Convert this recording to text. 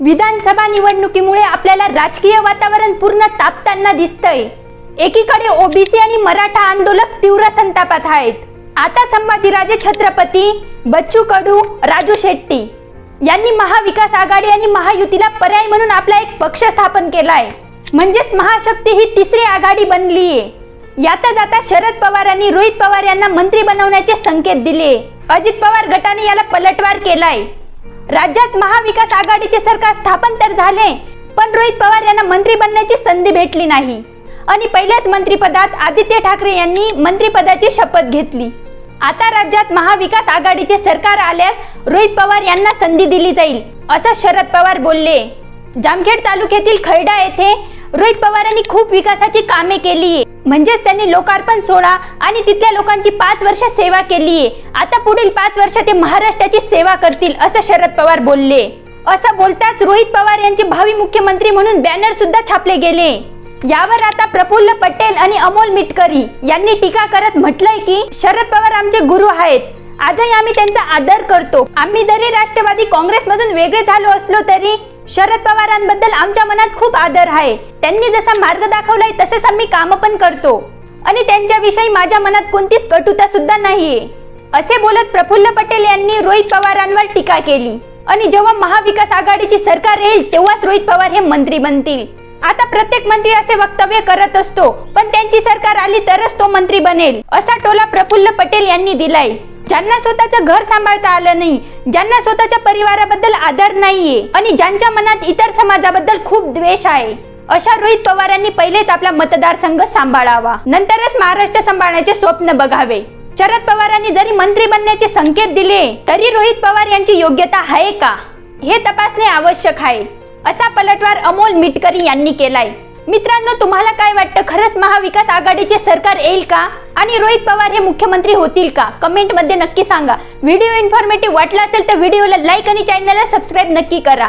विधानसभा निवडणुकीमुळे आपल्याला राजकीय वातावरण पूर्ण तापताना दिसतंय। एकीकडे ओबीसी आणि मराठा आंदोलक तीव्र संतापात आहेत। आता संभाजीराजे छत्रपती, बच्चू कडू, राजू शेट्टी यांनी महाविकास आघाडी आणि महायुतीला पर्याय म्हणून आपला एक पक्ष स्थापन केलाय, म्हणजेच महाशक्ती ही तिसरी आघाडी बनलीये। यातच आता शरद पवार आणि रोहित पवार यांना मंत्री बनवण्याचे संकेत दिले। अजित पवार गटाने याला पलटवार केलाय। राज्यात महाविकास आघाडीचे सरकार स्थापन तर झाले, पण रोहित पवार यांना मंत्री बनण्याची संधी भेटली नाही आणि पहिल्याच मंत्रिपदात आदित्य ठाकरे यांनी मंत्रिपदाची शपथ घेतली। आता राज्यात महाविकास आघाडीचे सरकार आल्यास रोहित पवार यांना संधी दिली जाईल, असं शरद पवार बोलले। जामखेड तालुक्यातील खर्डा येथे रोहित पवारांनी खूप विकासाची कामे केली, म्हणजेच त्यांनी लोकार्पण सोहळा आणि तिथल्या लोकांची 5 वर्ष सेवा केली। आता पुढील 5 वर्ष ते महाराष्ट्राची सेवा करतील, असं शरद पवार बोलले। असं बोलताच रोहित पवार यांचे भावी मुख्यमंत्री म्हणून बॅनर सुद्धा छापले गेले। यावर आता प्रफुल्ल पटेल आणि अमोल मिटकरी यांनी टीका करत म्हटलंय की शरद पवार आमचे गुरु आहेत, आजही आम्ही त्यांचा आदर करतो। आम्ही जरी राष्ट्रवादी काँग्रेसमधून वेगळे झालो असलो तरी शरद पवारांबद्दल आमच्या मनात खूप आदर आहे। त्यांनी जसा मार्ग दाखवलाय तसेच आम्ही काम पण करतो आणि त्यांच्याविषयी माझ्या मनात कोणतीच कटुता सुद्धा नाहीये, असे बोलत प्रफुल्ल पटेल यांनी रोहित पवारांवर टीका केली। आणि जेव्हा महाविकास आघाडीची सरकार येईल तेव्हाच रोहित पवार हे मंत्री बनतील। आता प्रत्येक मंत्री असे वक्तव्य करत असतो, पण त्यांची सरकार आली तरच तो मंत्री बनेल, असा टोला प्रफुल्ल पटेल यांनी दिलाय। ज्यांना स्वतःचं घर सांभाळता आलं नाही, ज्यांना स्वतःच्या परिवाराबद्दल आदर नाहीये आणि ज्यांच्या मनात इतर समाजाबद्दल खूप द्वेष आहे, अशा रोहित पवारांनी पहिलेच आपला मतदारसंघ सांभाळावा, नंतरच महाराष्ट्र सांभाळण्याचे स्वप्न बघावे। शरद पवारांनी जरी मंत्री बनण्याचे संकेत दिले तरी रोहित पवार यांची योग्यता आहे का हे तपासणे आवश्यक आहे, असा पलटवार अमोल मिटकरी यांनी केलाय। मित्रांनो, तुम्हाला काय वाटतं, खरंच महाविकास आघाडीचे सरकार येईल का आणि रोहित पवार हे मुख्यमंत्री होतील का? कमेंट मध्ये नक्की सांगा। व्हिडिओ इन्फॉर्मेटिव्ह वाटला असेल तर व्हिडिओला लाईक आणि चॅनलला सबस्क्राइब नक्की करा।